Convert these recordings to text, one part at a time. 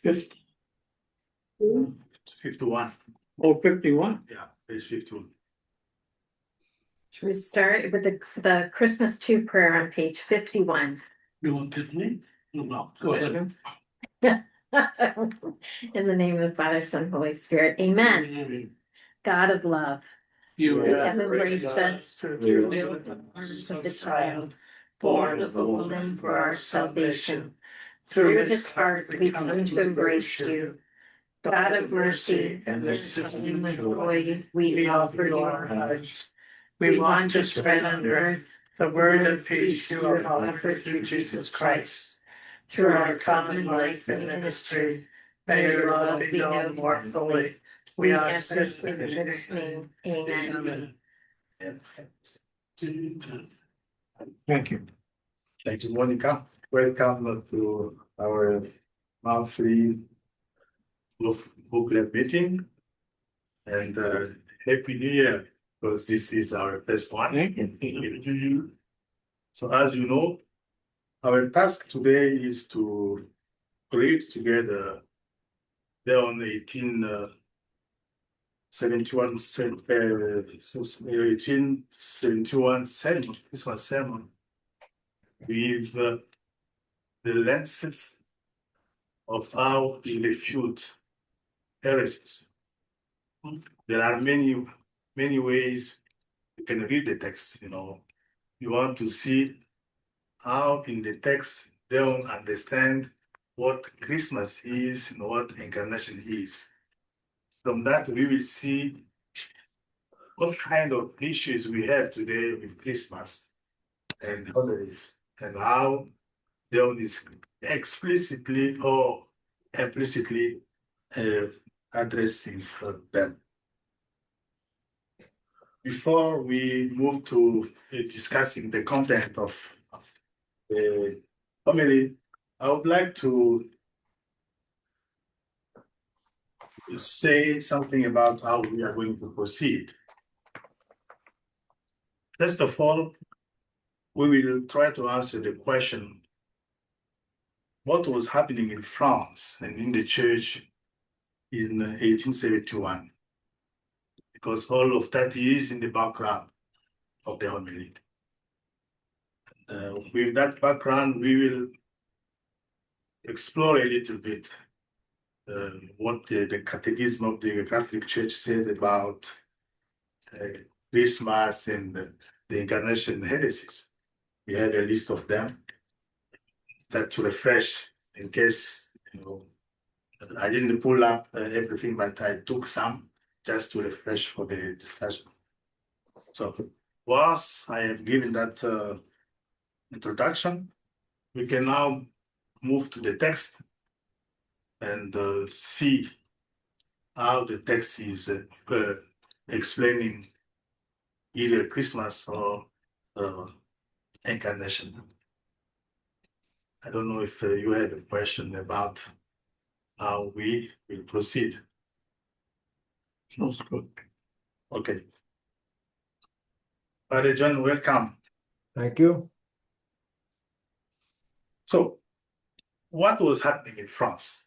50. 51. Oh, 51. Yeah, page 51. Should we start with the Christmas 2 prayer on page 51? You want 50? No, go ahead. In the name of the Father, Son, Holy Spirit. Amen. God of love, You you have have embraced us through your will in the arms of the child, born of a woman for our salvation. Through his heart we come to embrace you. God of mercy, and this is human joy, we offer you our hearts. We want to spread on earth the word of peace you have offered through Jesus Christ. Through our common life and ministry, may your love be known more fully. We ask this in Jesus' name. Amen. Thank you. Thank you, Monica. Welcome to our monthly booklet meeting. And Happy New Year, because this is our first one. Thank you. So as you know, our task today is to read together Dehon 1871 sermon, this one sermon, with the lenses of how we refute heresies. There are many ways you can read the text. You want to see how in the text they don't understand what Christmas is and what Incarnation is. From that, we will see what kind of issues we have today with Christmas and holidays, and how Leon is explicitly or implicitly addressing them. Before we move to discussing the content of the homily, I would like to say something about how we are going to proceed. First of all, we will try to answer the question, what was happening in France and in the church in 1871? Because all of that is in the background of the homily. With that background, we will explore a little bit what the Catechism of the Catholic Church says about Christmas and the Incarnation heresies. We had a list of them that to refresh in case, I didn't pull up everything, but I took some just to refresh for the discussion. So once I have given that introduction, we can now move to the text and see how the text is explaining either Christmas or Incarnation. I don't know if you have a question about how we will proceed. Sounds good. Okay. Father John, welcome. Thank you. So, what was happening in France?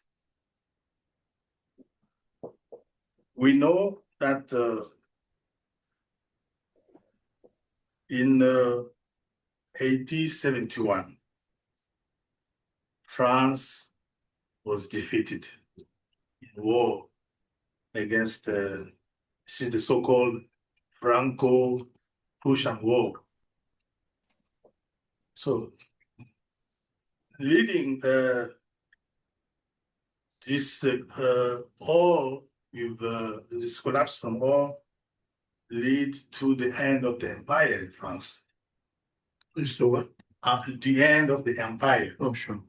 We know that in 1871, France was defeated in war against this is the so-called Franco-Prussian War. So, leading this war with this collapse from war lead to the end of the empire in France. Is the what? The end of the empire. Oh, sure.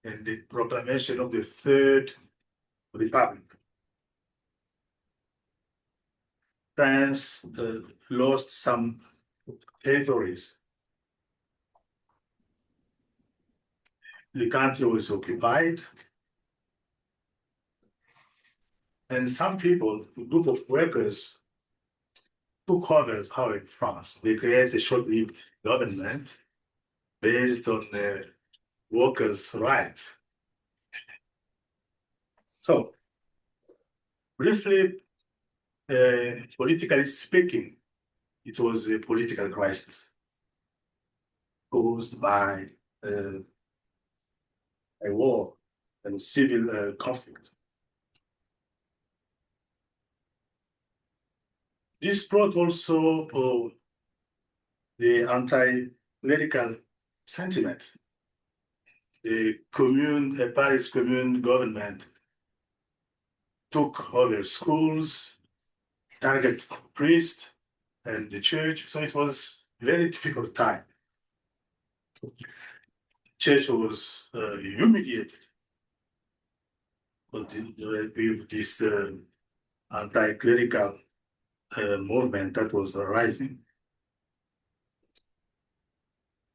And the proclamation of the Third Republic. France lost some territories. The country was occupied. And some people, a group of workers, took over power in France. They created a short-lived government based on workers' rights. So, briefly, politically speaking, it was a political crisis caused by a war and civil conflict. This brought also the anti-clerical sentiment. The Paris Commune government took over schools, targeted priests and the church. So it was a very difficult time. The church was humiliated with this anti-clerical movement that was rising.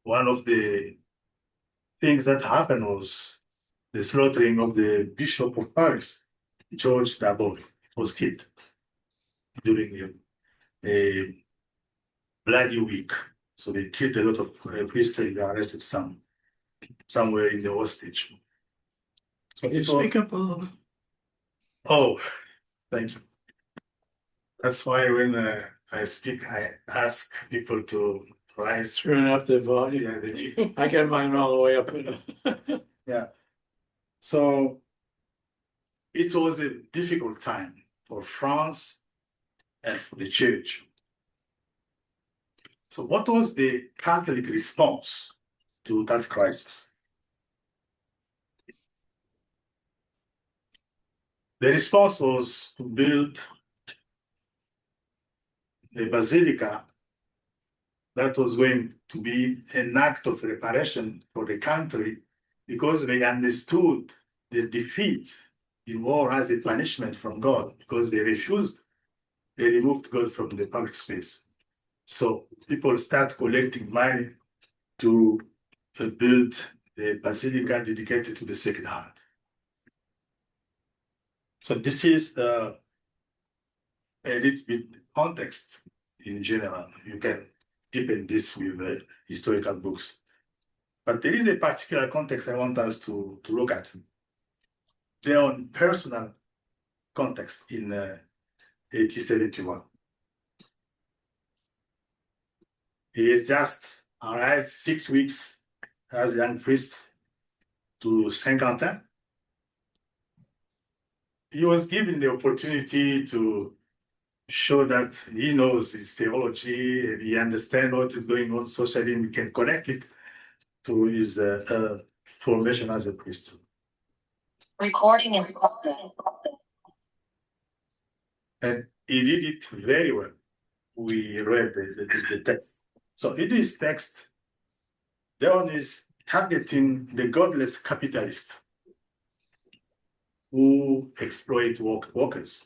One of the things that happened was the slaughtering of the Bishop of Paris, George Daboy, was killed during a bloody week. So they killed a lot of priests and they arrested somewhere in the hostage. So Can you speak up a little bit? Oh, thank you. That's why when I speak, I ask people to rise. Turn up the volume. Yeah, I got mine all the way up. yeah. So it was a difficult time for France and for the church. So what was the Catholic response to that crisis? The response was to build a basilica that was going to be an act of reparation for the country because they understood the defeat in war as a punishment from God because they removed God from the public space. So people start collecting money to build a basilica dedicated to the Sacred Heart. So this is a little bit context in general. You can deepen this with historical books. But there is a particular context I want us to look at. Their own personal context in 1871. He has just arrived 6 weeks as a young priest to Saint-Quentin. He was given the opportunity to show that he knows his theology and he understands what is going on socially and he can connect it to his formation as a priest. Recording in progress. And he did it very well. We read the text. So in this text, Dehon is targeting the godless capitalist who exploit workers.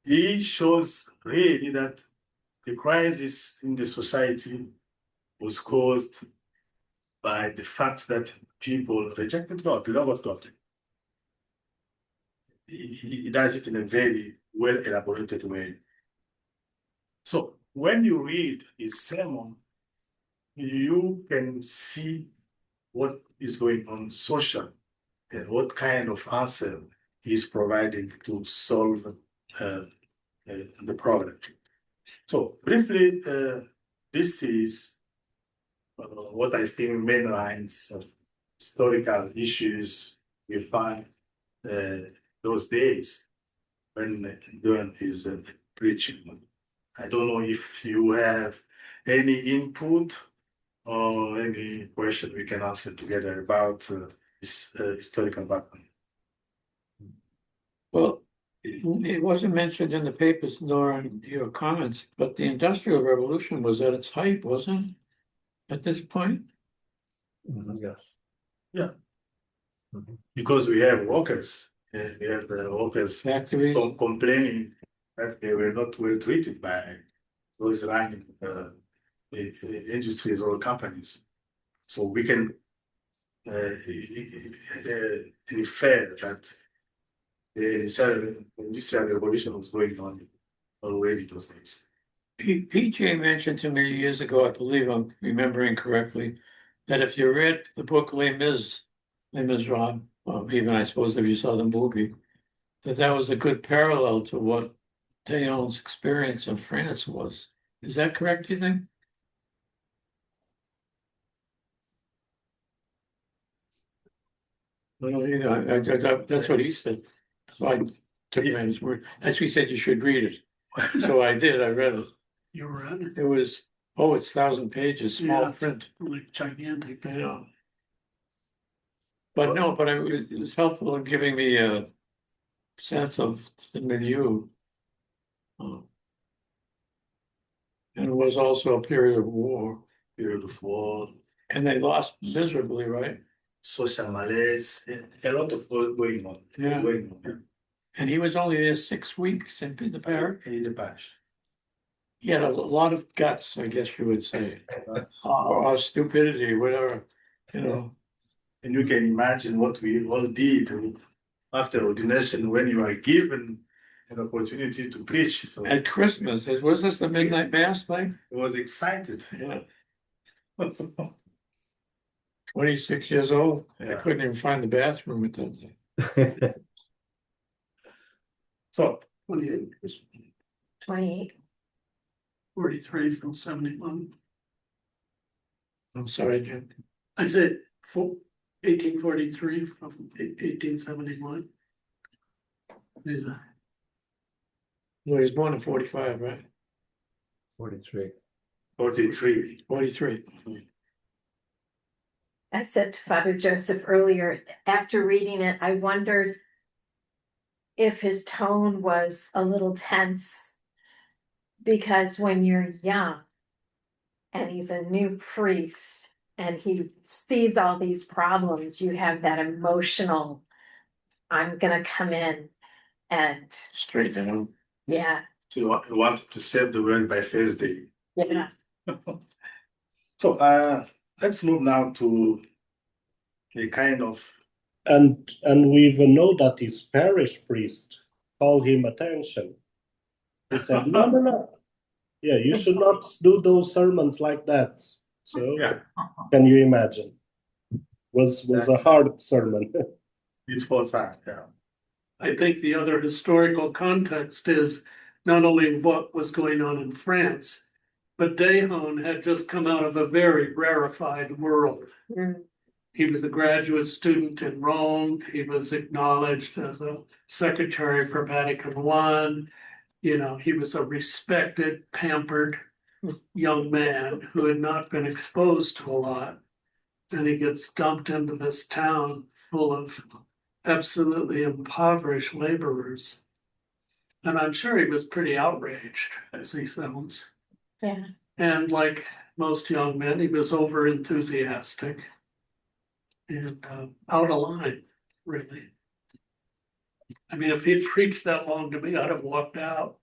He shows really that the crisis in the society was caused by the fact that people rejected God, the love of God. He does it in a very well elaborated way. So when you read his sermon, you can see what is going on social and what kind of answer he's providing to solve the problem. So briefly, this is what I think main lines of historical issues we find those days when Dehon is preaching. I don't know if you have any input or any question we can answer together about this historical background. Well, it wasn't mentioned in the papers nor in your comments, but the Industrial Revolution was at its height, wasn't it? At this point? Yes. Yeah. Because we have workers, we have the workers Factories? complaining that they were not well treated by those running the industries or companies. So we can infer that the industrial revolution was going on already those days. PJ mentioned to me years ago, I believe I'm remembering correctly, that if you read the book Les Miserables even I suppose if you saw the movie, that was a good parallel to what Dehon's experience in France was. Is that correct, do you think? I don't either. That's what he said. So I took him at his word. That's what he said, you should read it. So I did, I read it. You were at it, It was, it's 1,000 pages, small Yeah. print, like gigantic. I know. But no, it was helpful in giving me a sense of the milieu. Um, And it was also a period of war, Period of war, and they lost miserably, right? social malaise, a lot of going on. Yeah. Going on. And he was only there 6 weeks in the parish. In the parish. He had a lot of guts, I guess you would say, or stupidity, whatever, you know. And you can imagine what we all did after ordination when you are given an opportunity to preach. So At Christmas, was this the midnight mass thing? I was excited. Yeah, 26 years old. I Yeah. couldn't even find the bathroom at that time. So 28, 28. 43 from 71. I'm sorry, Jim. I said 1843 from 1871. Yeah. Well, he was born in 45, right? 43. 43. 43. I said to Father Joseph earlier, after reading it, I wondered if his tone was a little tense. Because when you're young and he's a new priest and he sees all these problems, you have that emotional, I'm gonna come in and Straighten it out. yeah, So you wanted to save the world by Thursday. yeah. So let's move now to the kind of And we even know that his parish priest called him attention. He said, no. Yeah, you should not do those sermons like that. So yeah, can you imagine? Was a hard sermon. it was that, yeah. I think the other historical context is not only what was going on in France, but Dehon had just come out of a very rarefied world. Mm. He was a graduate student in Rome. He was acknowledged as a secretary for Vatican I. You know, he was a respected, pampered young man who had not been exposed to a lot. And he gets dumped into this town full of absolutely impoverished laborers. And I'm sure he was pretty outraged, as he sounds. Yeah. And like most young men, he was over enthusiastic and out of line, really. I mean, if he'd preached that long to me, I'd have walked out.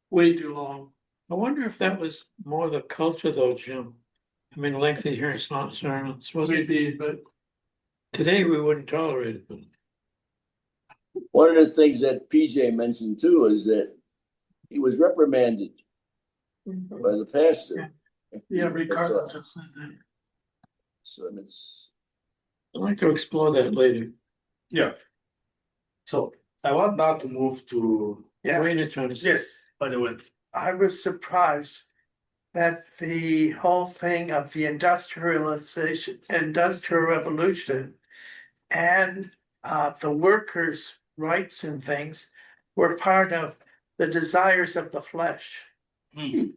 Way too long. I wonder if that was more the culture though, Jim. I mean, lengthy hearing sermons, was it? Maybe, but Today we wouldn't tolerate it, but One of the things that PJ mentioned too is that he was reprimanded Mhm. by the pastor. yeah, Ricardo just said that. So it's I'd like to explore that later. Yeah. So I want now to move to Wayne is trying to say. yes, by the way. I was surprised that the whole thing of the industrial revolution and the workers' rights and things were part of the desires of the flesh. Hmm.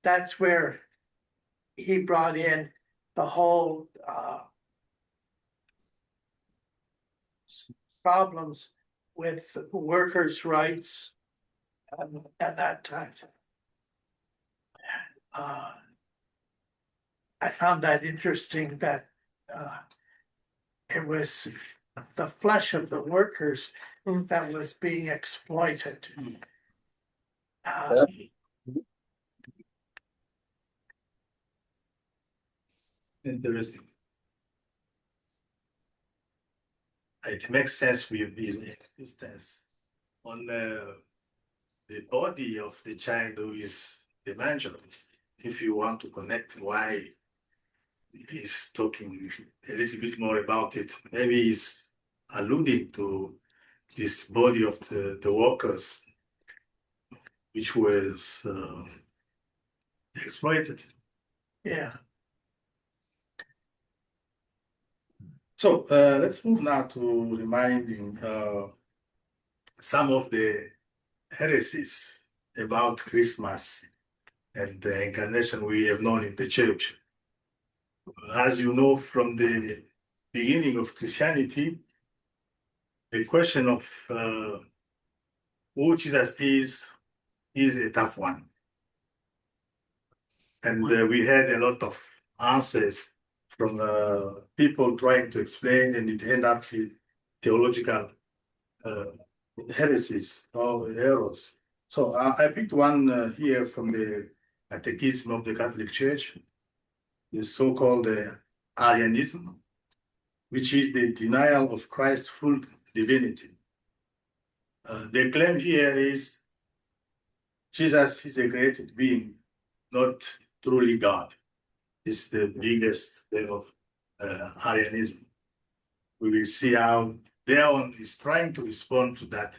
That's where he brought in the whole problems with workers' rights at that time. I found that interesting that it was the flesh of the workers that was being exploited. Interesting. It makes sense with this existence on the body of the child who is the manger. If you want to connect why he's talking a little bit more about it. Maybe he's alluding to this body of the workers, which was exploited. Yeah, So let's move now to reminding some of the heresies about Christmas and the incarnation we have known in the church. As you know, from the beginning of Christianity, the question of who Jesus is a tough one. And we had a lot of answers from people trying to explain, and it ended up with theological heresies or errors. So I picked one here from the Catechism of the Catholic Church, the so-called Arianism, which is the denial of Christ's full divinity. The claim here is Jesus is a created being, not truly God. This is the biggest claim of Arianism. We will see how Dehon is trying to respond to that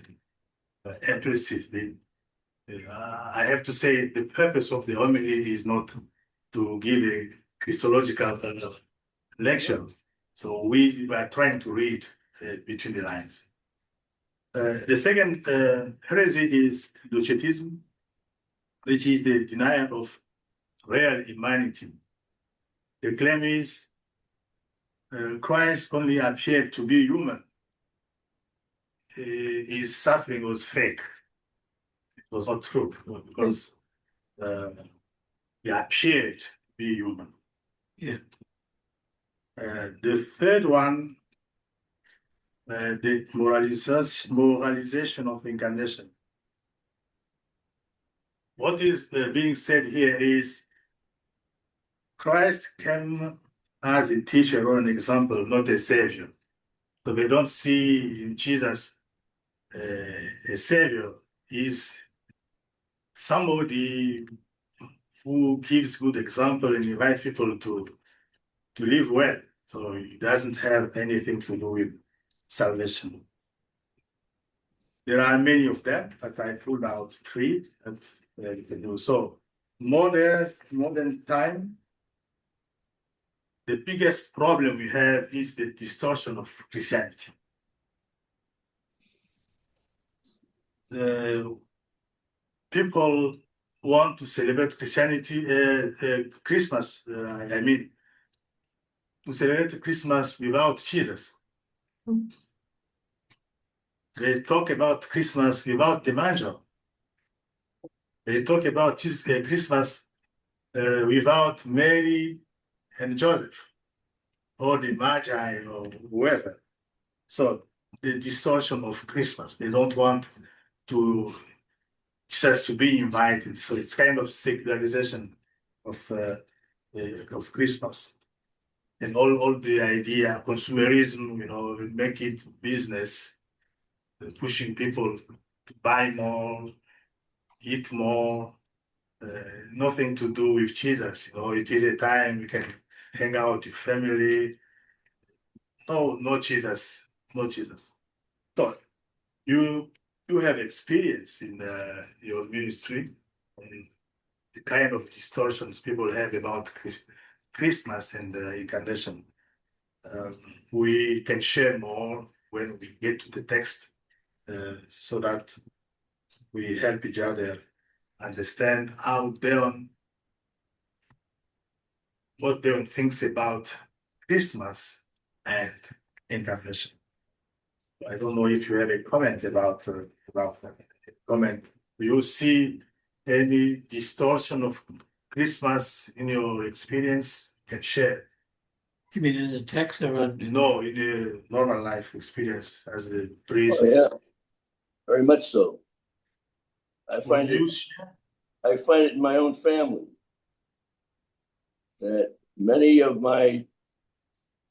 implicitly. I have to say the purpose of the homily is not to give a Christological lecture. So we are trying to read between the lines. The second heresy is Docetism, which is the denial of real humanity. The claim is Christ only appeared to be human. His suffering was fake. It was not true because he appeared to be human. Yeah. The third one, the moralization of incarnation. What is being said here is Christ came as a teacher or an example, not a savior. So they don't see in Jesus a savior. He's somebody who gives good example and invites people to live well. So it doesn't have anything to do with salvation. There are many of them, but I pulled out three that you can do. So modern time, the biggest problem we have is the distortion of Christianity. People want to celebrate Christianity, Christmas, to celebrate Christmas without Jesus. They talk about Christmas without the manger. They talk about Christmas without Mary and Joseph, or the Magi, or whoever. So the distortion of Christmas, they don't want to just to be invited. So it's kind of secularization of Christmas. And all the idea, consumerism, make it business, pushing people to buy more, eat more, nothing to do with Jesus. It is a time we can hang out with family. No Jesus, no Jesus. So you have experience in your ministry and the kind of distortions people have about Christmas and incarnation. We can share more when we get to the text so that we help each other understand what Dehon thinks about Christmas and incarnation. I don't know if you have a comment about that. Comment. Do you see any distortion of Christmas in your experience? You can share. You mean in the text or on? No, in the normal life experience as a priest. Oh, yeah, very much so. I Would find you it share? in my own family that many of my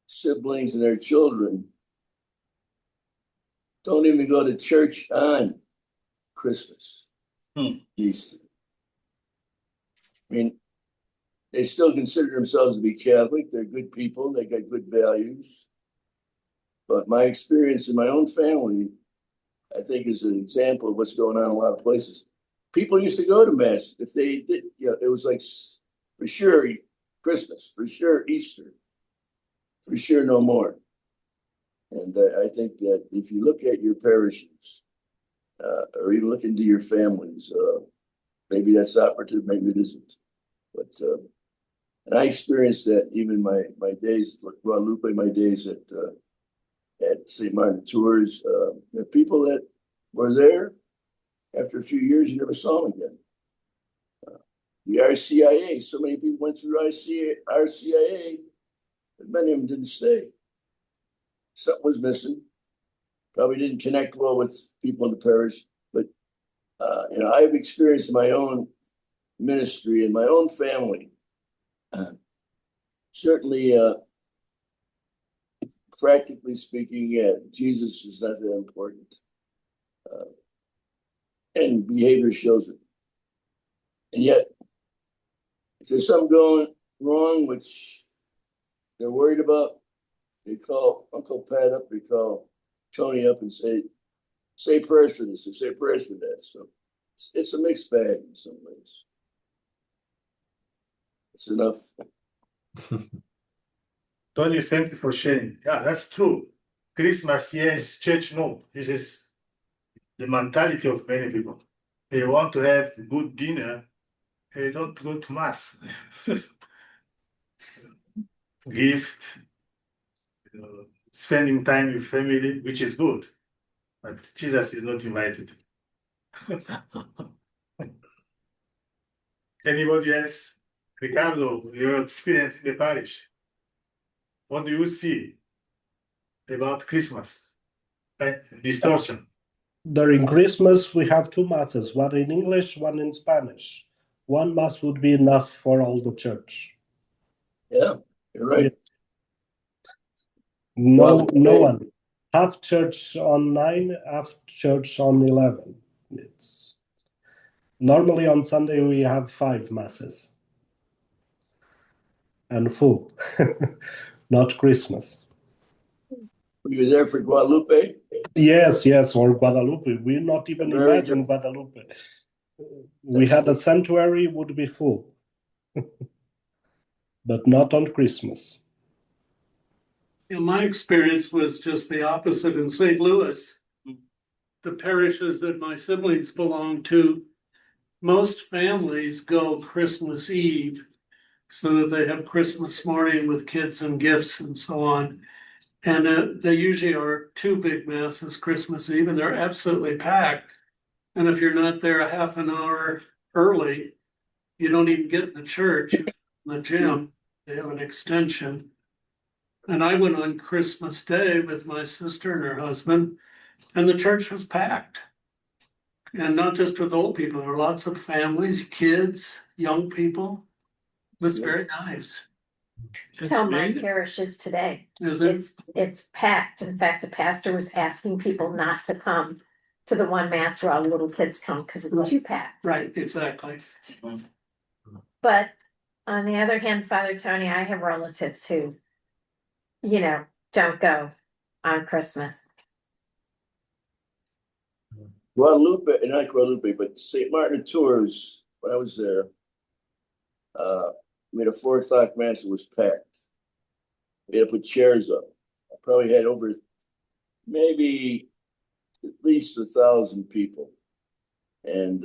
siblings and their children don't even go to church on Christmas, Easter. I mean, they still consider themselves to be Catholic. They're good people. They got good values. But my experience in my own family, I think, is an example of what's going on in a lot of places. People used to go to mass if they did. It was like for sure Christmas, for sure Easter, for sure no more. And I think that if you look at your parishes, or even look into your families, maybe that's operative, maybe it isn't. But and I experienced that even my days at Guadalupe, my days at St. Martin Tours. The people that were there, after a few years, you never saw them again. The RCIA, so many people went through RCIA, but many of them didn't stay. Something was missing. Probably didn't connect well with people in the parish. But I've experienced my own ministry and my own family. Certainly, practically speaking, yeah, Jesus is not that important. And behavior shows it. And yet, if there's something going wrong, which they're worried about, they call Uncle Pat up, they call Tony up and say prayers for this, or say prayers for that. So it's a mixed bag in some ways. It's enough. Tony, thank you for sharing. Yeah, that's true. Christmas, yes. Church, no. This is the mentality of many people. They want to have good dinner. They don't go to mass. Gift, spending time with family, which is good. But Jesus is not invited. Anybody else? Ricardo, your experience in the parish. What do you see about Christmas? Distortion. During Christmas, we have two masses, one in English, one in Spanish. One mass would be enough for all the church. Yeah, you're right. No one. Half church on 9, half church on 11. It's normally on Sunday we have 5 masses. And full. Not Christmas. Were you there for Guadalupe? Yes, or Guadalupe. We're not even imagine Guadalupe. We had a sanctuary, would be full. But not on Christmas. My experience was just the opposite in St. Louis. The parishes that my siblings belong to, most families go Christmas Eve so that they have Christmas morning with kids and gifts and so on. And they usually are 2 big masses Christmas Eve, and they're absolutely packed. And if you're not there a half an hour early, you don't even get in the church, in the gym. They have an extension. And I went on Christmas Day with my sister and her husband, and the church was packed. And not just with old people, there were lots of families, kids, young people. It was very nice. That's how my parish is today. Is it? It's packed. In fact, the pastor was asking people not to come to the one mass where all the little kids come because it's too packed. Right, exactly. But on the other hand, Father Tony, I have relatives who, don't go on Christmas. Guadalupe, not Guadalupe, but St. Martin Tours, when I was there, we had a 4 o'clock mass, it was packed. We had to put chairs up. I probably had over maybe at least 1,000 people. And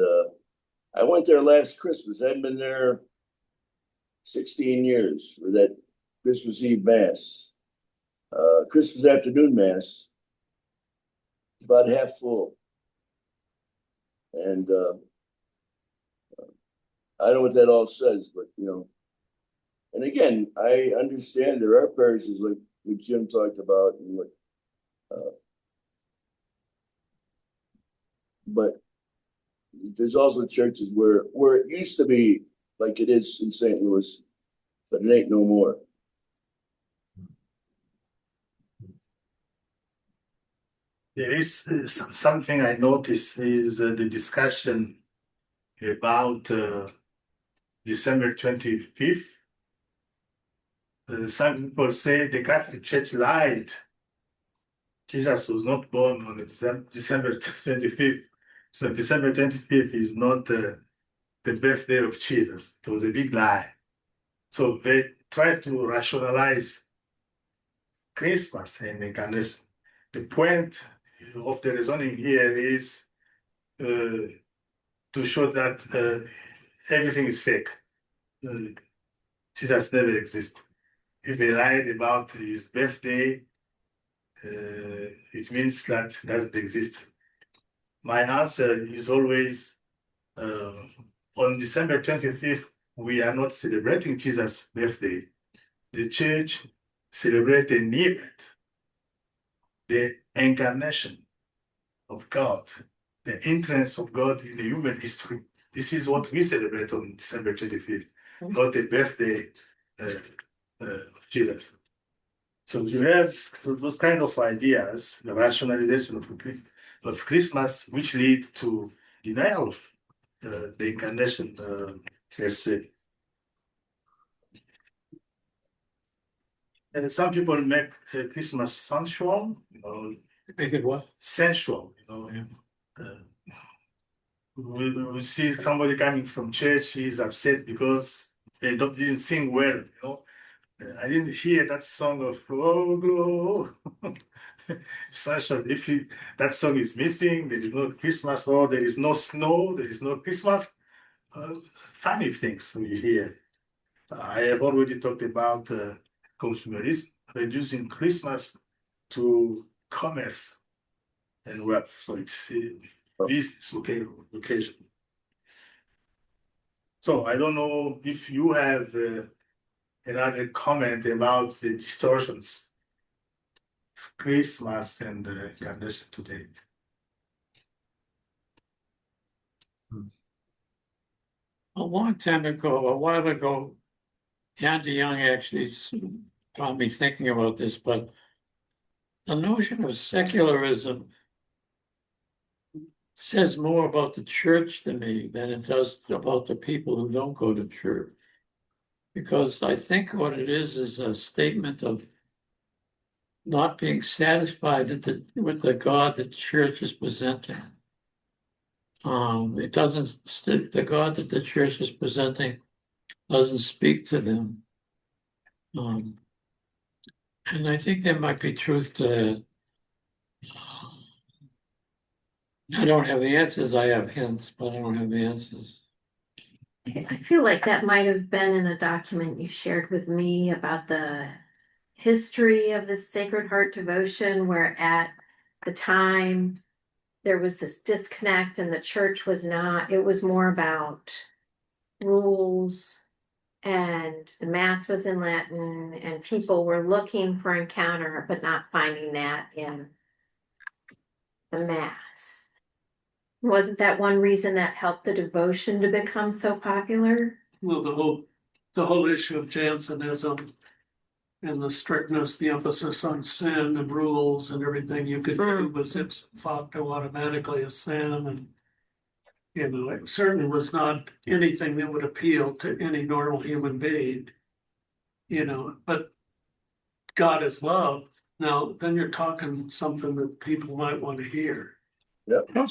I went there last Christmas. I hadn't been there 16 years for that Christmas Eve Mass. Christmas afternoon Mass, it's about half full. And I don't know what that all says, but and again, I understand there are parishes like what Jim talked about, and what, but there's also churches where it used to be like it is in St. Louis, but it ain't no more. There is something I noticed is the discussion about December 25th. Some people say the Catholic Church lied. Jesus was not born on December 25th. So December 25th is not the birthday of Jesus. It was a big lie. So they try to rationalize Christmas and Incarnation. The point of the reasoning here is to show that everything is fake. Jesus never existed. If they lied about his birthday, it means that doesn't exist. My answer is always on December 25th, we are not celebrating Jesus' birthday. The church celebrates an event, the incarnation of God, the entrance of God in the human history. This is what we celebrate on December 25th, not the birthday of Jesus. So you have those kind of ideas, the rationalization of Christmas, which lead to denial of the incarnation, let's say. And some people make Christmas sensual, Make it what? sensual, we see somebody coming from church, he's upset because they didn't sing well, I didn't hear that song of "Oh Glow." Sensual. If that song is missing, there is no Christmas, or there is no snow, there is no Christmas. Funny things we hear. I have already talked about consumerism, reducing Christmas to commerce and wealth. So it's a business occasion. So I don't know if you have another comment about the distortions of Christmas and Incarnation today. A long time ago, a while ago, Andy Young actually got me thinking about this, but the notion of secularism says more about the church to me than it does about the people who don't go to church. Because I think what it is a statement of not being satisfied with the God that the church is presenting. It doesn't, the God that the church is presenting doesn't speak to them. And I think there might be truth to that. I don't have the answers. I have hints, but I don't have the answers. I feel like that might have been in a document you shared with me about the history of the Sacred Heart devotion, where at the time there was this disconnect and the church was not, it was more about rules, and the Mass was in Latin and people were looking for encounter but not finding that in the Mass. Wasn't that one reason that helped the devotion to become so popular? Well, the whole issue of Jansenism and the strictness, the emphasis on sin and rules and everything you could do was ipso facto automatically a sin, and it certainly was not anything that would appeal to any normal human being. But God is love. Now, then you're talking something that people might want to hear. I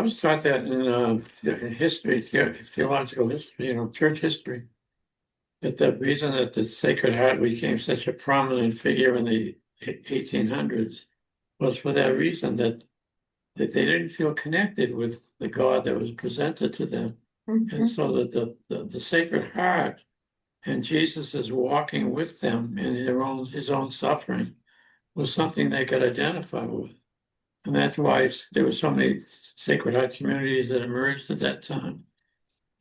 was taught that in history, theological history, church history, that the reason that the Sacred Heart became such a prominent figure in the 1800s was for that reason, that they didn't feel connected with the God that was presented to them. Mm-hmm. And so that the Sacred Heart and Jesus is walking with them in his own suffering was something they could identify with. And that's why there were so many Sacred Heart communities that emerged at that time.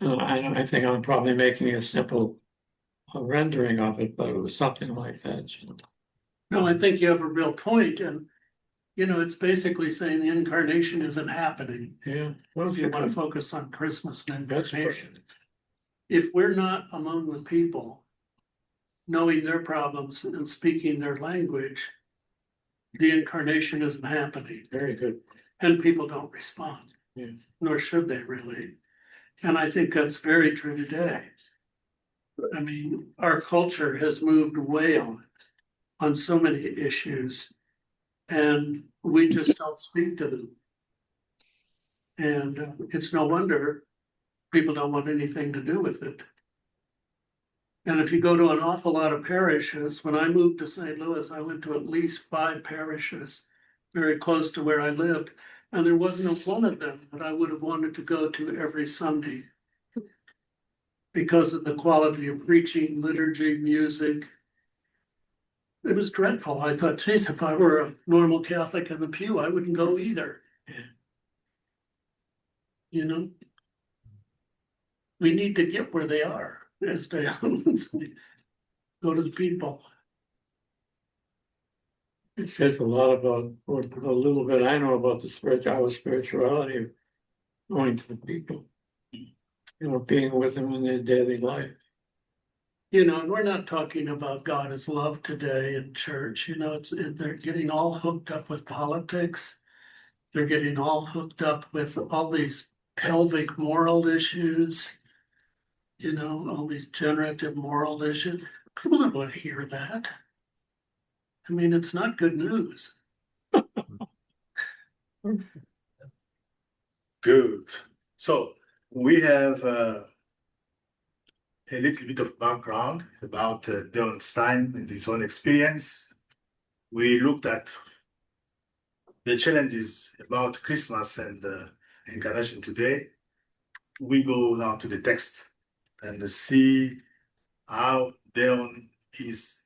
And I think I'm probably making a simple rendering of it, but it was something like that. No, I think you have a real point, and it's basically saying the incarnation isn't happening. Yeah. Well, if you want to focus on Christmas and incarnation, if we're not among the people, knowing their problems and speaking their language, the incarnation isn't happening. Very good. And people don't respond. Yeah. Nor should they really. And I think that's very true today. I mean, our culture has moved way on so many issues. And we just don't speak to them. And it's no wonder people don't want anything to do with it. And if you go to an awful lot of parishes, when I moved to St. Louis, I went to at least 5 parishes very close to where I lived. And there wasn't one of them that I would have wanted to go to every Sunday because of the quality of preaching, liturgy, music. It was dreadful. I thought, geez, if I were a normal Catholic in the pew, I wouldn't go either. You know? We need to get where they are, as Dehon would say. Go to the people. It says a lot about what the little bit I know about our spirituality of going to the people, being with them in their daily life. And we're not talking about God as love today in church. They're getting all hooked up with politics. They're getting all hooked up with all these pelvic moral issues, all these generative moral issues. People don't want to hear that. I mean, it's not good news. Good. So we have a little bit of background about Dehon's time and his own experience. We looked at the challenges about Christmas and Incarnation today. We go now to the text and see how Dehon is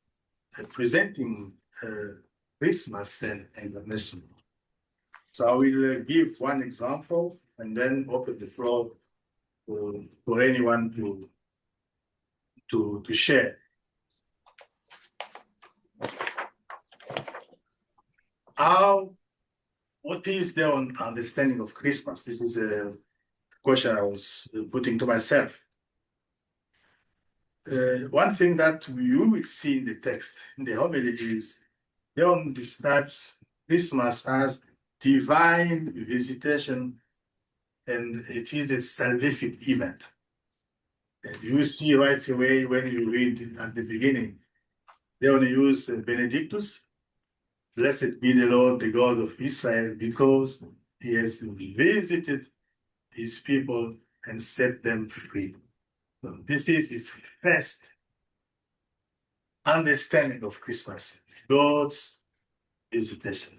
presenting Christmas and Incarnation. So I will give one example and then open the floor for anyone to share. What is their understanding of Christmas? This is a question I was putting to myself. One thing that you will see in the text, in the homily, is Leon describes Christmas as divine visitation, and it is a salvific event. And you see right away when you read at the beginning, they only use Benedictus, blessed be the Lord, the God of Israel, because he has visited his people and set them free. So this is his first understanding of Christmas, God's visitation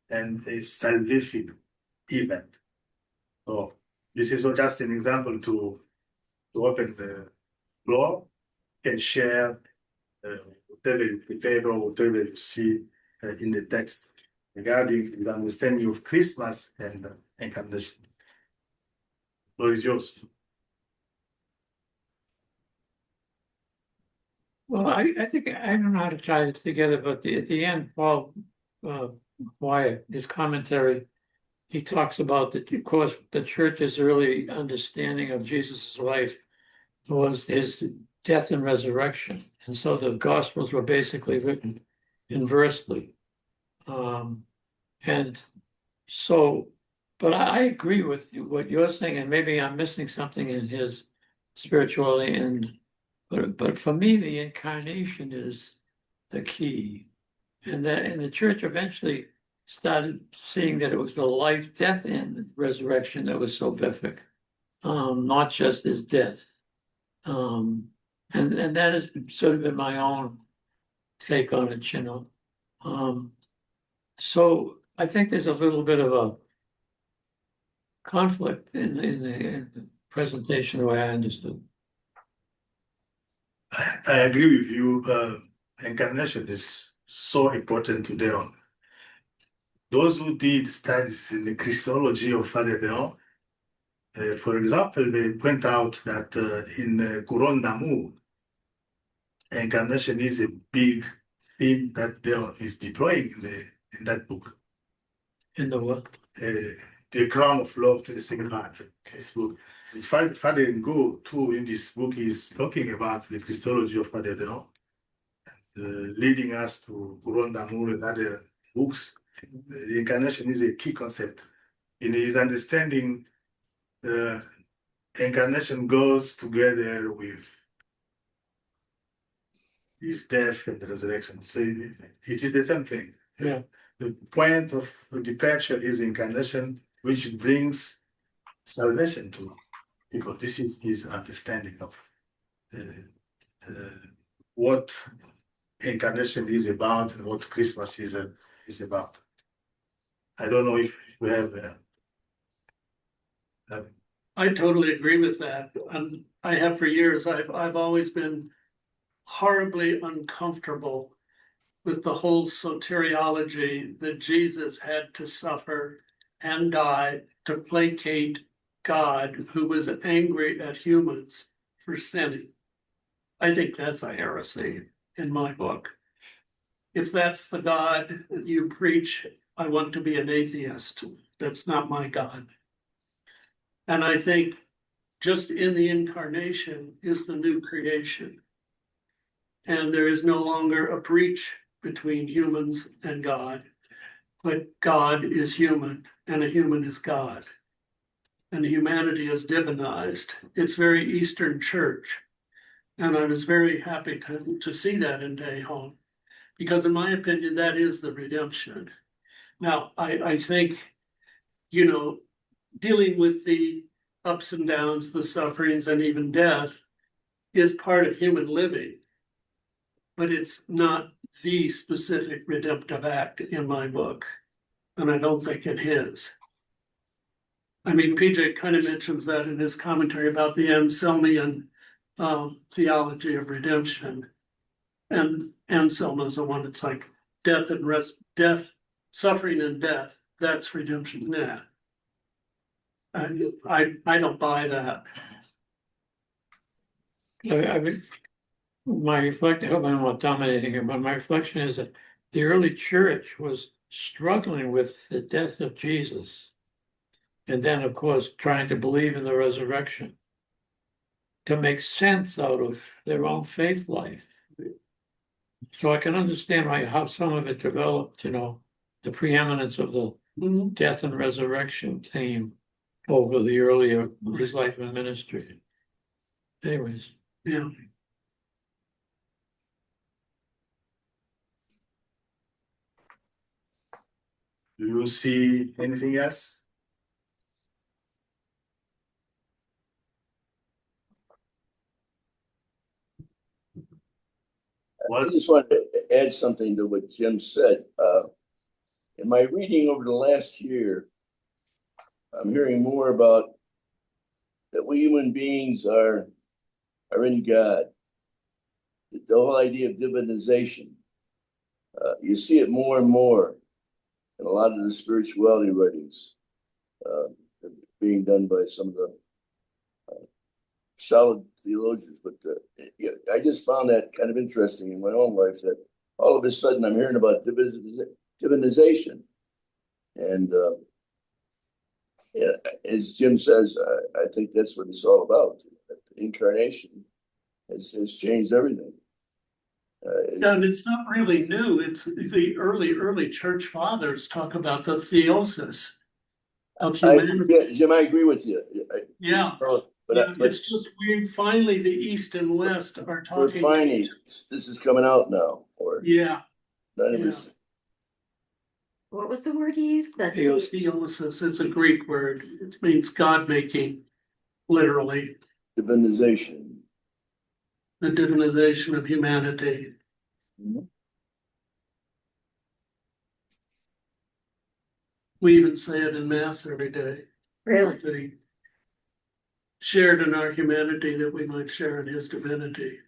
and a salvific event. So this is just an example to open the floor. You can share whatever you prepare or whatever you see in the text regarding the understanding of Christmas and Incarnation. The floor is yours. Well, I think I don't know how to tie this together, but at the end, Paul Wyatt, his commentary, he talks about of course, the church's early understanding of Jesus' life was his death and resurrection. And so the Gospels were basically written inversely. And so, but I agree with what you're saying, and maybe I'm missing something in his spirituality. But for me, the Incarnation is the key. And the church eventually started seeing that it was the life, death, and resurrection that was salvific, not just his death. And that has sort of been my own take on it, So I think there's a little bit of a conflict in the presentation the way I understood. I agree with you. Incarnation is so important to Dehon. Those who did studies in the Christology of Father Dehon, for example, they point out that in Couronne d'Amour, Incarnation is a big theme that Dehon is deploying in that book. In the what? The Crown of Love to the Sacred Heart. This book. Father Ngo, too, in this book, is talking about the Christology of Father Dehon, leading us to Couronne d'Amour and other books. The Incarnation is a key concept. In his understanding, Incarnation goes together with his death and the resurrection. So it is the same thing. Yeah. The point of the departure is incarnation, which brings salvation to people. This is his understanding of what incarnation is about and what Christmas is about. I don't know if we have. I totally agree with that. And I have for years, I've always been horribly uncomfortable with the whole soteriology that Jesus had to suffer and die to placate God, who was angry at humans for sinning. I think that's a heresy in my book. If that's the God that you preach, I want to be an atheist. That's not my God. And I think just in the incarnation is the new creation. And there is no longer a breach between humans and God, but God is human and a human is God. And humanity is divinized. It's very Eastern Church. And I was very happy to see that in Dehon, because in my opinion, that is the redemption. Now, I think, dealing with the ups and downs, the sufferings, and even death is part of human living, but it's not the specific redemptive act in my book, and I don't think it is. I mean, PJ kind of mentions that in his commentary about the Anselmian theology of redemption, and Anselm is the one that's like death, suffering and death. That's redemption. Yeah, I don't buy that. My reflection, I hope I'm not dominating here, but my reflection is that the early church was struggling with the death of Jesus. And then, of course, trying to believe in the resurrection to make sense out of their own faith life. So I can understand how some of it developed, the preeminence of the death and resurrection theme over the earlier his life and ministry. Anyways, Yeah. Do you see anything else? I just wanted to add something to what Jim said. In my reading over the last year, I'm hearing more about that we human beings are in God. The whole idea of divinization. You see it more and more in a lot of the spirituality writings being done by some of the solid theologians. But I just found that kind of interesting in my own life, that all of a sudden I'm hearing about divinization. And as Jim says, I think that's what it's all about. The incarnation has changed everything. And it's not really new. It's the early church fathers talk about the theosis of humanity. Jim, I agree with you. Yeah. But it's just finally the East and West are talking. We're finding this is coming out now. Yeah. What was the word you used? Theosis. It's a Greek word. It means God making, literally. Divinization. The divinization of humanity. Mm-hmm. We even say it in Mass every day. Really? That he shared in our humanity that we might share in his divinity.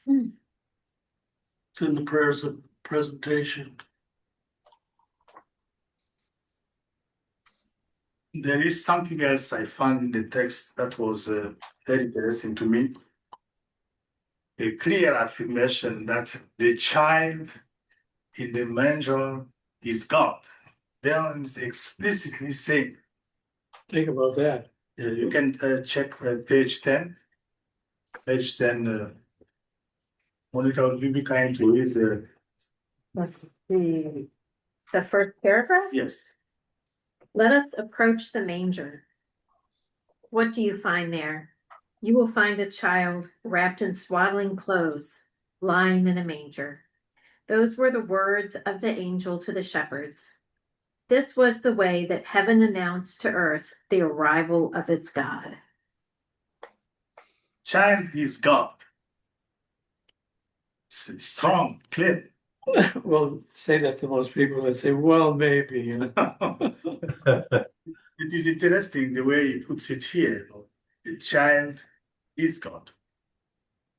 It's in the prayers of presentation. There is something else I found in the text that was very interesting to me. A clear affirmation that the child in the manger is God. Léon is explicitly saying. Think about that. You can check page 10. Page 10. Monica, will you be kind to read Let's see. The first paragraph? Yes. Let us approach the manger. What do you find there? You will find a child wrapped in swaddling clothes, lying in a manger. Those were the words of the angel to the shepherds. This was the way that heaven announced to earth the arrival of its God. Child is God. Strong, clear. Well, say that to most people and say, well, maybe, you know. It is interesting the way he puts it here. The child is God.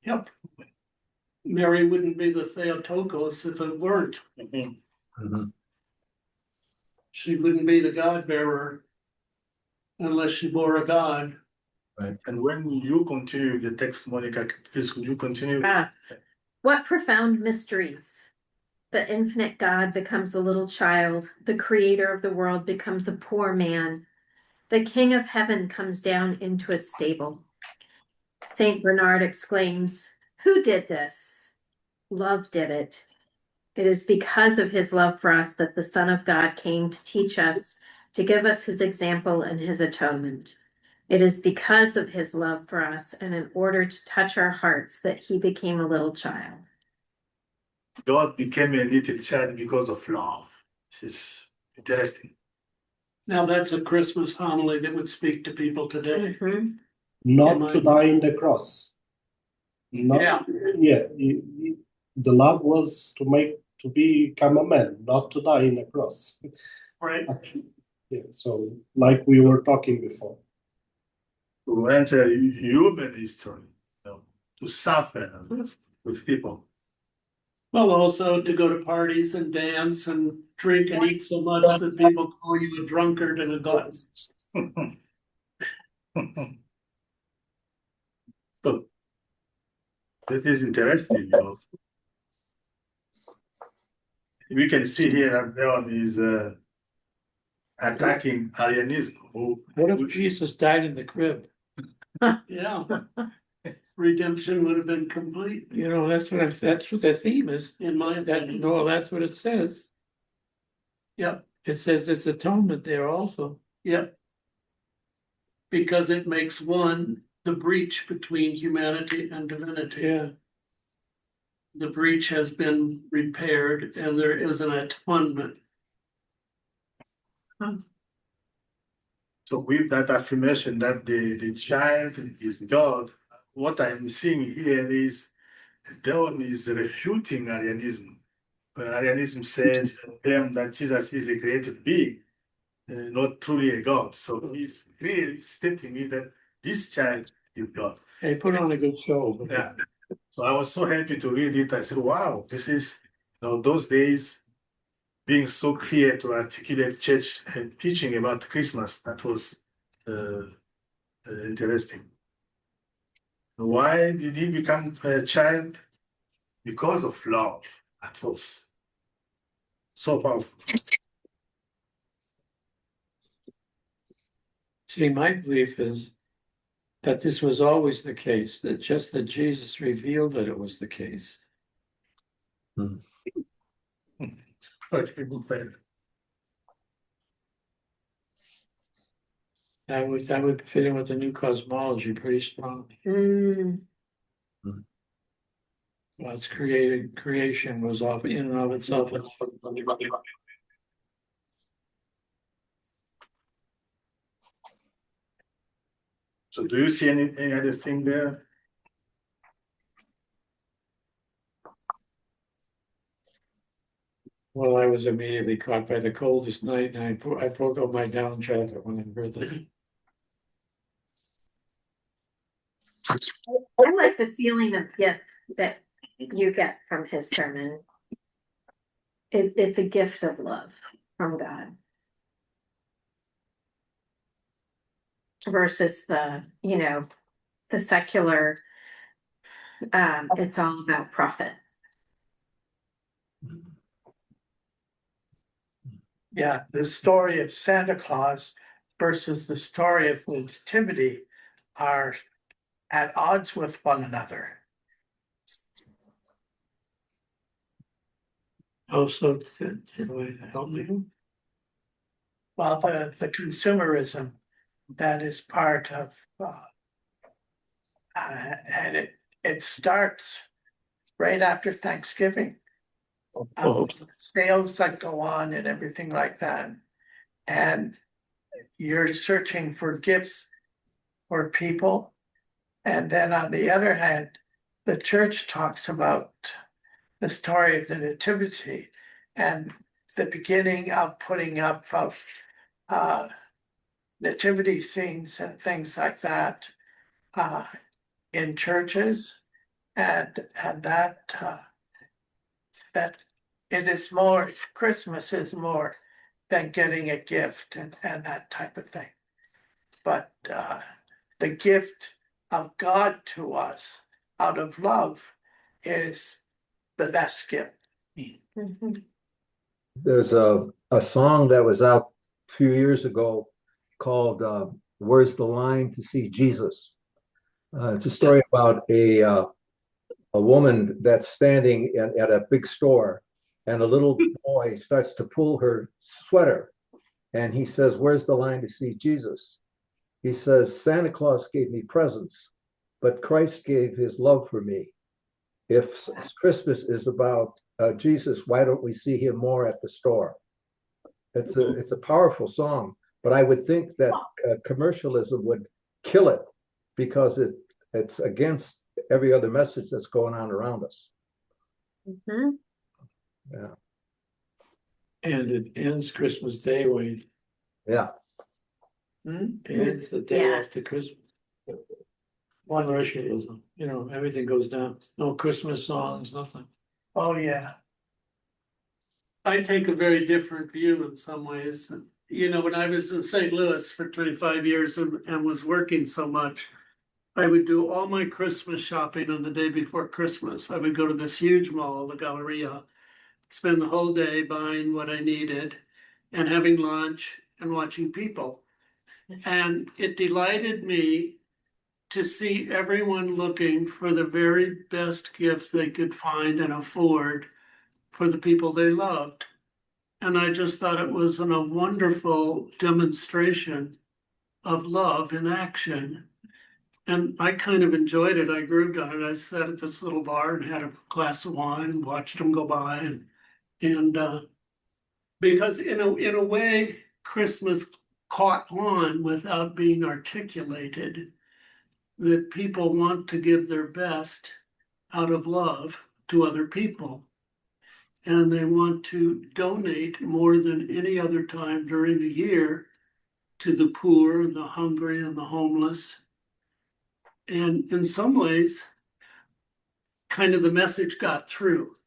Yep. Mary wouldn't be the Theotokos if it weren't. Mhm. She wouldn't be the God bearer unless she bore a God. And when you continue the text, Monica, please could you continue? What profound mysteries! The infinite God becomes a little child. The creator of the world becomes a poor man. The King of heaven comes down into a stable. Saint Bernard exclaims, "Who did this? Love did it. It is because of his love for us that the Son of God came to teach us, to give us his example and his atonement. It is because of his love for us and in order to touch our hearts that he became a little child." God became a little child because of love. This is interesting. Now that's a Christmas homily that would speak to people today. Not to die in the cross. Not, yeah. The love was to become a man, not to die in the cross. Right. Yeah, so like we were talking before. To enter human history, to suffer with people. Well, also to go to parties and dance and drink and eat so much that people call you a drunkard and a glutton. So that is interesting. We can see here that Leon is attacking Arianism. What if Jesus died in the crib? Yeah. Redemption would have been complete, You know, that's what the theme is. in my opinion. No, that's what it says. Yep, It says it's atonement there also. yep. Because it makes one the breach between humanity and divinity. Yeah. The breach has been repaired and there is an atonement. So with that affirmation that the child is God, what I'm seeing here is Dehon is refuting Arianism. Arianism said, claimed that Jesus is a created being, not truly a God. So he's clearly stating it that this child is God. They put on a good show. Yeah. So I was so happy to read it. I said, wow, this is, those days being so clear to articulate church and teaching about Christmas. That was interesting. Why did he become a child? Because of love. That was so powerful. See, my belief is that this was always the case, that just that Jesus revealed that it was the case. That would fit in with the new cosmology pretty strongly. Well, it's creation was off in and of itself. So do you see any other thing there? Well, I was immediately caught by the coldest night, and I broke out my down jacket when I heard that. I like the feeling of gift that you get from his sermon. It's a gift of love from God. Versus the secular, it's all about profit. Yeah, the story of Santa Claus versus the story of the Nativity are at odds with one another. Also, help me. Well, the consumerism that is part of, and it starts right after Thanksgiving. Sales that go on and everything like that. And you're searching for gifts for people. And then on the other hand, the church talks about the story of the Nativity and the beginning of putting up of nativity scenes and things like that in churches, and that that it is more, Christmas is more than getting a gift and that type of thing. But the gift of God to us out of love is the best gift. There's a song that was out a few years ago called Where's the Line to See Jesus? It's a story about a woman that's standing at a big store, and a little boy starts to pull her sweater, and he says, "Where's the line to see Jesus?" He says, "Santa Claus gave me presents, but Christ gave his love for me. If Christmas is about Jesus, why don't we see him more at the store?" It's a powerful song, but I would think that commercialism would kill it because it's against every other message that's going on around us. Mhm. Yeah. And it ends Christmas Day, Wayne. Yeah. It ends the day Yeah. after Christmas. Commercialism, you know, everything goes down. No Christmas songs, nothing. Oh, yeah. I take a very different view in some ways. You know, when I was in St. Louis for 25 years and was working so much, I would do all my Christmas shopping on the day before Christmas. I would go to this huge mall, the Galleria, spend the whole day buying what I needed and having lunch and watching people. And it delighted me to see everyone looking for the very best gift they could find and afford for the people they loved. And I just thought it was a wonderful demonstration of love in action. And I kind of enjoyed it. I grooved on it. I sat at this little bar and had a glass of wine, watched them go by, and because in a way, Christmas caught on without being articulated, that people want to give their best out of love to other people. And they want to donate more than any other time during the year to the poor and the hungry and the homeless. And in some ways, kind of the message got through.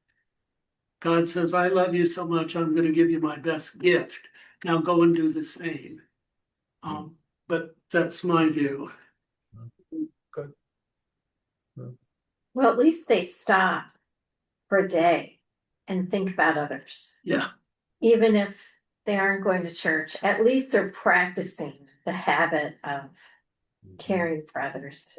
God says, I love you so much, I'm going to give you my best gift. Now go and do the same. But that's my view. Good. Well, at least they stop for a day and think about others. Yeah. Even if they aren't going to church, at least they're practicing the habit of caring for others.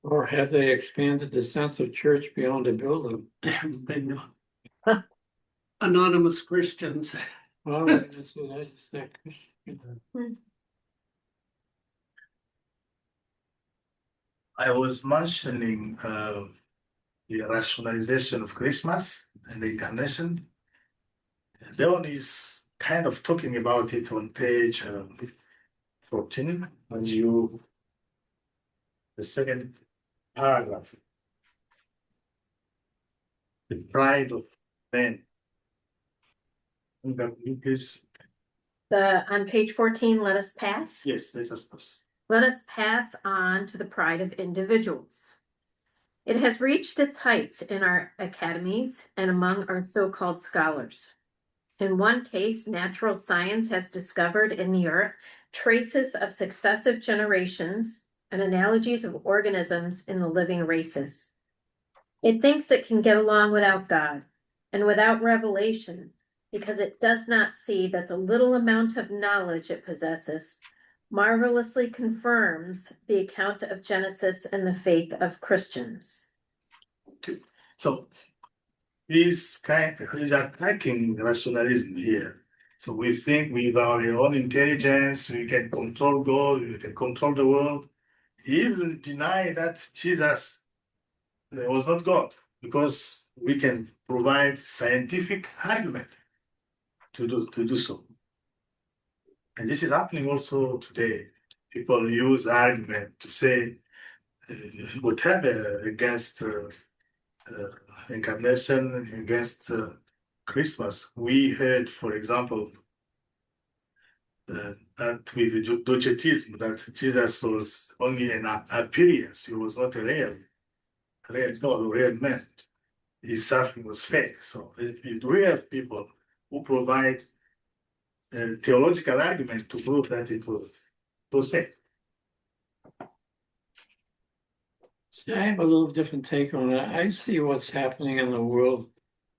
Or have they expanded the sense of church beyond a building? Anonymous Christians. Well, that's that Christian. I was mentioning the rationalization of Christmas and the Incarnation. Léon is kind of talking about it on page 14, when the second paragraph. The pride of men. Please. On page 14, let us pass. Yes, let us pass. Let us pass on to the pride of individuals. It has reached its heights in our academies and among our so-called scholars. In one case, natural science has discovered in the earth traces of successive generations and analogies of organisms in the living races. It thinks it can get along without God and without revelation because it does not see that the little amount of knowledge it possesses marvelously confirms the account of Genesis and the faith of Christians. So he's attacking rationalism here. So we think with our own intelligence, we can control God, we can control the world. He even deny that Jesus there was not God, because we can provide scientific argument to do so. And this is happening also today. People use argument to say whatever against Incarnation, against Christmas. We heard, for example, that with the Docetism, that Jesus was only an appearance. He was not a real God, a real man. His suffering was fake. So we have people who provide theological argument to prove that it was fake. See, I have a little different take on it. I see what's happening in the world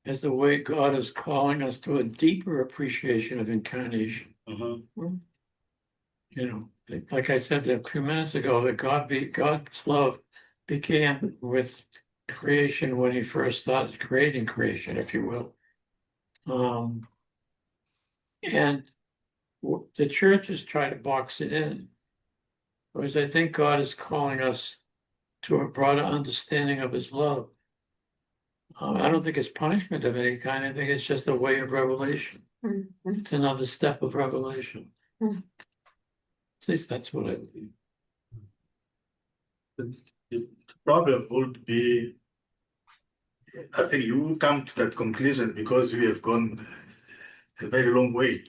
as the way God is calling us to a deeper appreciation of incarnation. You know, like I said a few minutes ago, that God's love began with creation when he first started creating creation, if you will. And the churches try to box it in. Whereas I think God is calling us to a broader understanding of his love. I don't think it's punishment of any kind. I think it's just a way of revelation. It's another step of revelation. At least that's what I believe. The problem would be, I think you will come to that conclusion because we have gone a very long way.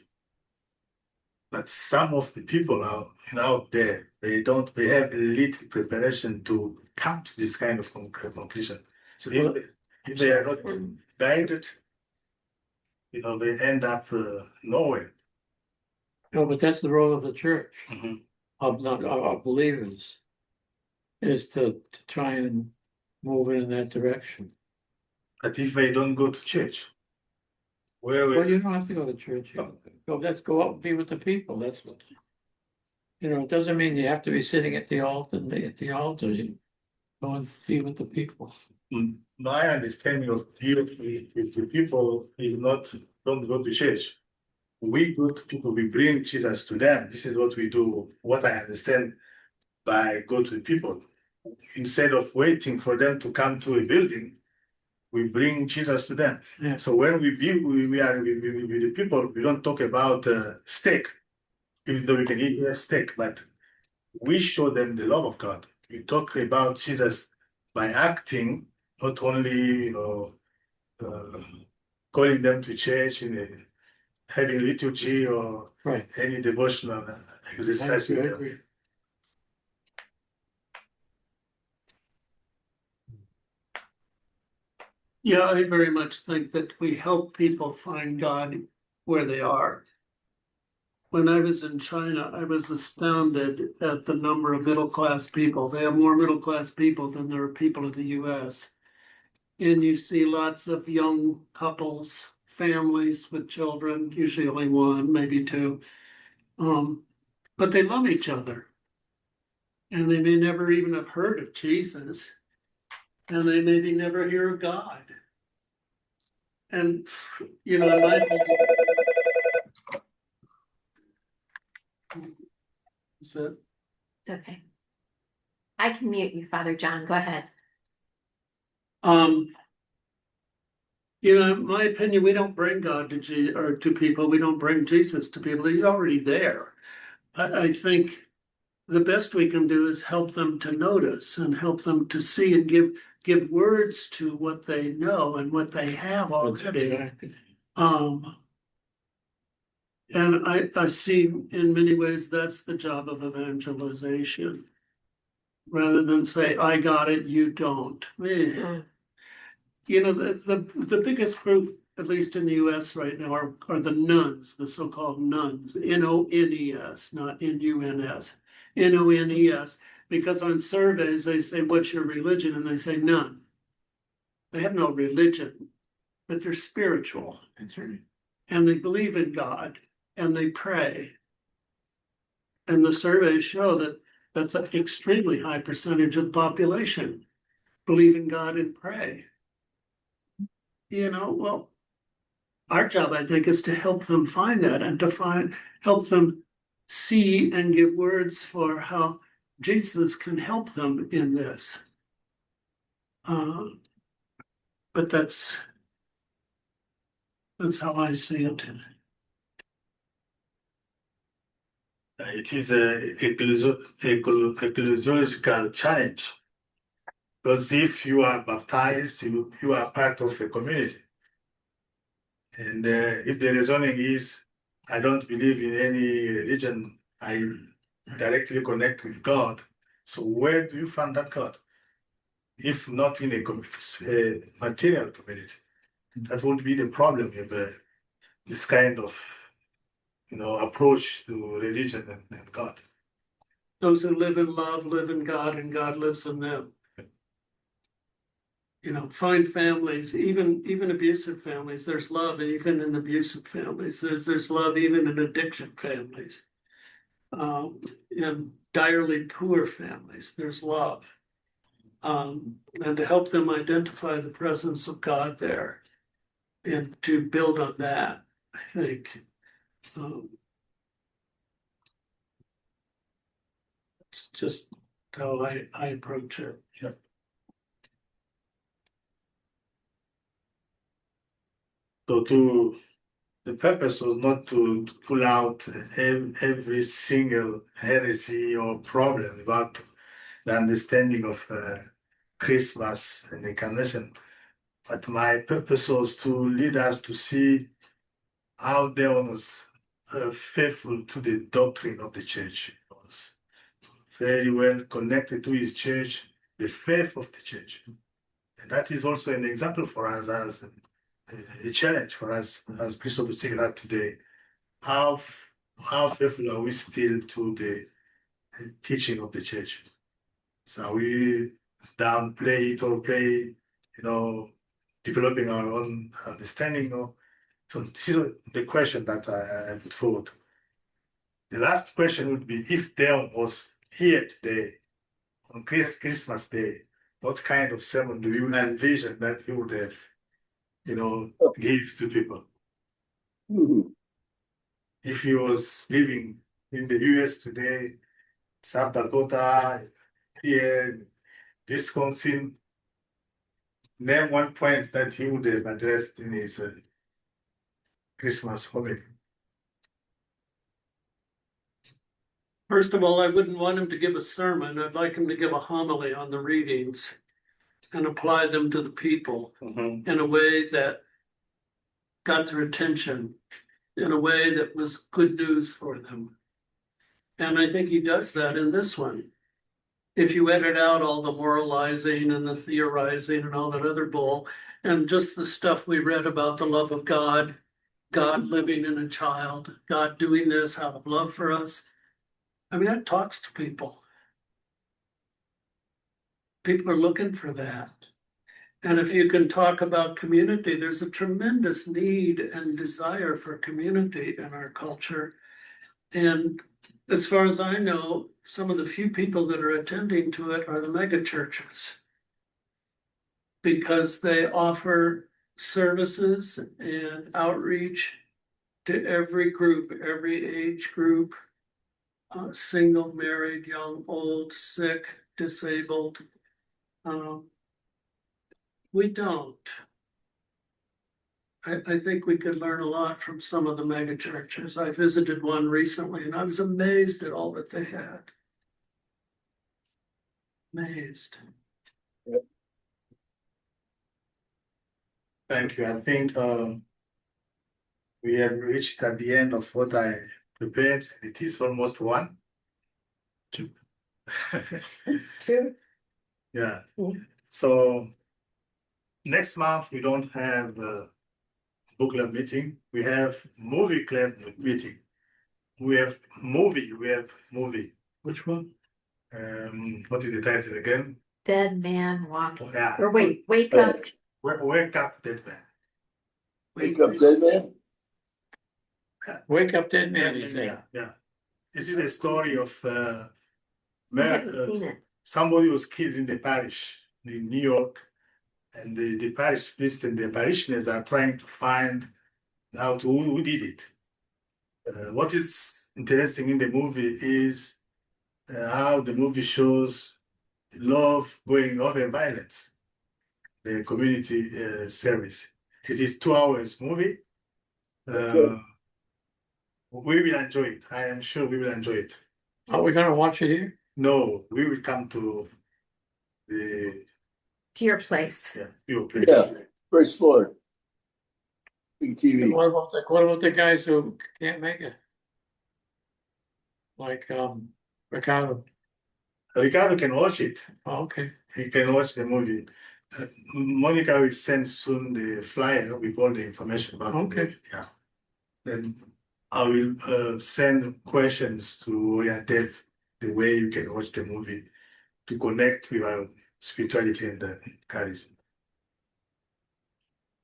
But some of the people out there, they have little preparation to come to this kind of conclusion. So if they are not guided, they end up nowhere. No, but that's the role of the church, of believers, is to try and move it in that direction. But if they don't go to church, well, you don't have to go to church. Let's go out and be with the people. That's what, it doesn't mean you have to be sitting at the altar. You go and be with the people. My understanding of if the people don't go to church, we go to people, we bring Jesus to them. This is what we do, what I understand by go to the people. Instead of waiting for them to come to a building, we bring Jesus to them. Yeah. So when we are with the people, we don't talk about steak, even though we can eat steak, but we show them the love of God. We talk about Jesus by acting, not only calling them to church and having liturgy or any devotional exercise with them. Yeah, I very much think that we help people find God where they are. When I was in China, I was astounded at the number of middle-class people. They have more middle-class people than there are people in the US. And you see lots of young couples, families with children, usually only one, maybe two. But they love each other. And they may never even have heard of Jesus. And they maybe never hear of God. And, in my opinion, is it? It's okay. I can mute you, Father John. Go ahead. In my opinion, we don't bring God to people. We don't bring Jesus to people. He's already there. I think the best we can do is help them to notice and help them to see and give words to what they know and what they have already. And I see in many ways that's the job of evangelization. Rather than say, I got it, you don't. The biggest group, at least in the US right now, are the nuns, the so-called nuns, N-O-N-E-S, not N-U-N-S, N-O-N-E-S, because on surveys they say, what's your religion? And they say none. They have no religion, but they're spiritual. That's right. And they believe in God, and they pray. And the surveys show that that's an extremely high percentage of the population believe in God and pray. Well, our job, I think, is to help them find that and to help them see and give words for how Jesus can help them in this. But that's how I see it. It is a ecclesiological challenge. Because if you are baptized, you are part of a community. And if the reasoning is, I don't believe in any religion, I directly connect with God. So where do you find that God? If not in a material community, that would be the problem with this kind of, approach to religion and God. Those who live in love live in God, and God lives in them. Find families, even abusive families. There's love even in abusive families. There's love even in addiction families. In direly poor families, there's love. And to help them identify the presence of God there, and to build on that, I think it's just how I approach it. Yeah. So the purpose was not to pull out every single heresy or problem about the understanding of Christmas and Incarnation, but my purpose was to lead us to see how Dehon was faithful to the doctrine of the church. He was very well connected to his church, the faith of the church. And that is also an example for us as a challenge for us as Christological today. How faithful are we still to the teaching of the church? So are we downplay it or play, developing our own understanding? So this is the question that I put forward. The last question would be, if Dehon was here today on Christmas Day, what kind of sermon do you envision that he would have, give to people? Mhm. If he was living in the US today, South Dakota, here, Wisconsin, name one point that he would have addressed in his Christmas homily. First of all, I wouldn't want him to give a sermon. I'd like him to give a homily on the readings and apply them to the people in a way that got their attention, in a way that was good news for them. And I think he does that in this one. If you edit out all the moralizing and the theorizing and all that other bull, and just the stuff we read about the love of God, God living in a child, God doing this out of love for us, I mean, that talks to people. People are looking for that. And if you can talk about community, there's a tremendous need and desire for community in our culture. And as far as I know, some of the few people that are attending to it are the mega churches, because they offer services and outreach to every group, every age group, single, married, young, old, sick, disabled. We don't. I think we could learn a lot from some of the mega churches. I visited one recently and I was amazed at all that they had. Amazed. Thank you. I think we have reached at the end of what I prepared. It is almost 1. 2. 2. Yeah. So next month we don't have a book club meeting. We have movie club meeting. We have movie. Which one? What is the title again? Dead man walking. Yeah. Or wake up. Wake up, dead man. Wake up, dead man. Wake up, dead man, he said. Yeah. This is a story of I haven't seen it. somebody was killed in the parish in New York, and the parish priest and the parishioners are trying to find out who did it. What is interesting in the movie is how the movie shows love going over violence. the community service. It is 2 hours movie. Okay. We will enjoy it. I am sure we will enjoy it. Are we gonna watch it here? No, we will come to the To your place. your place. Yeah, first floor. Big And TV. what about the guys who can't make it? Like, Ricardo. Ricardo can watch it. Oh, okay. He can watch the movie. Monica will send soon the flyer with all the information about the Okay. movie. Yeah. Then I will send questions to orientate the way you can watch the movie to connect with our spirituality and charisma.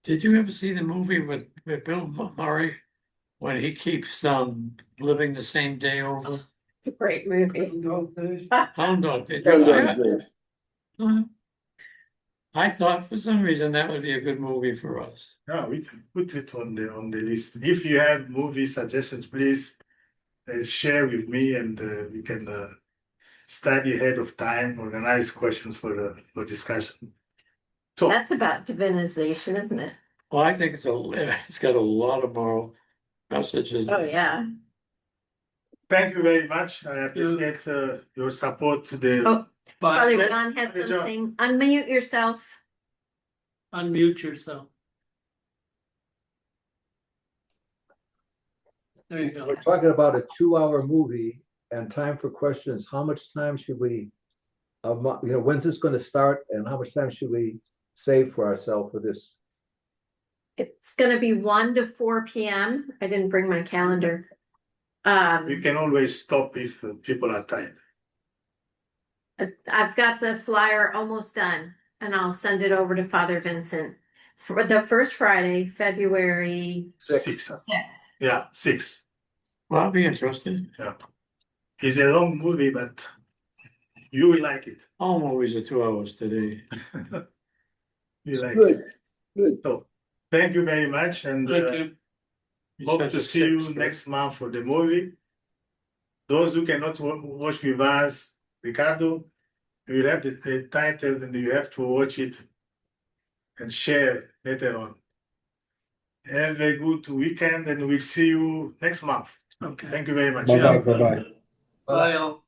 Did you ever see the movie with Bill Murray when he keeps living the same day over? It's a great movie. Hound Dog. Did you? Done there. I thought for some reason that would be a good movie for us. Yeah, we put it on the list. If you have movie suggestions, please share with me, and we can study ahead of time, organize questions for discussion. So That's about divinization, isn't it? Well, I think it's got a lot of moral messages. Oh, yeah. thank you very much. I appreciate your support to the. Oh, Father Yes, John has Father John. something. Unmute yourself. Unmute yourself. There you go. We're talking about a 2-hour movie and time for questions. How much time should we, when's this going to start and how much time should we save for ourselves for this? It's gonna be 1 to 4 p.m. I didn't bring my calendar. You can always stop if people are tired. I've got the flyer almost done and I'll send it over to Father Vincent for the first Friday, February 6. 6th. Yeah, 6. Well, I'll be interested. Yeah. It's a long movie, but you will like it. All movies are 2 hours today. You like it. Good, good. So, thank you very much, and Thank you. hope said to the see you 6th, right? next month for the movie. Those who cannot watch with us, Ricardo, you will have the title and you have to watch it and share later on. Have a good weekend and we'll see you next month. Okay. Thank you very much. Bye-bye, bye-bye. Bye all.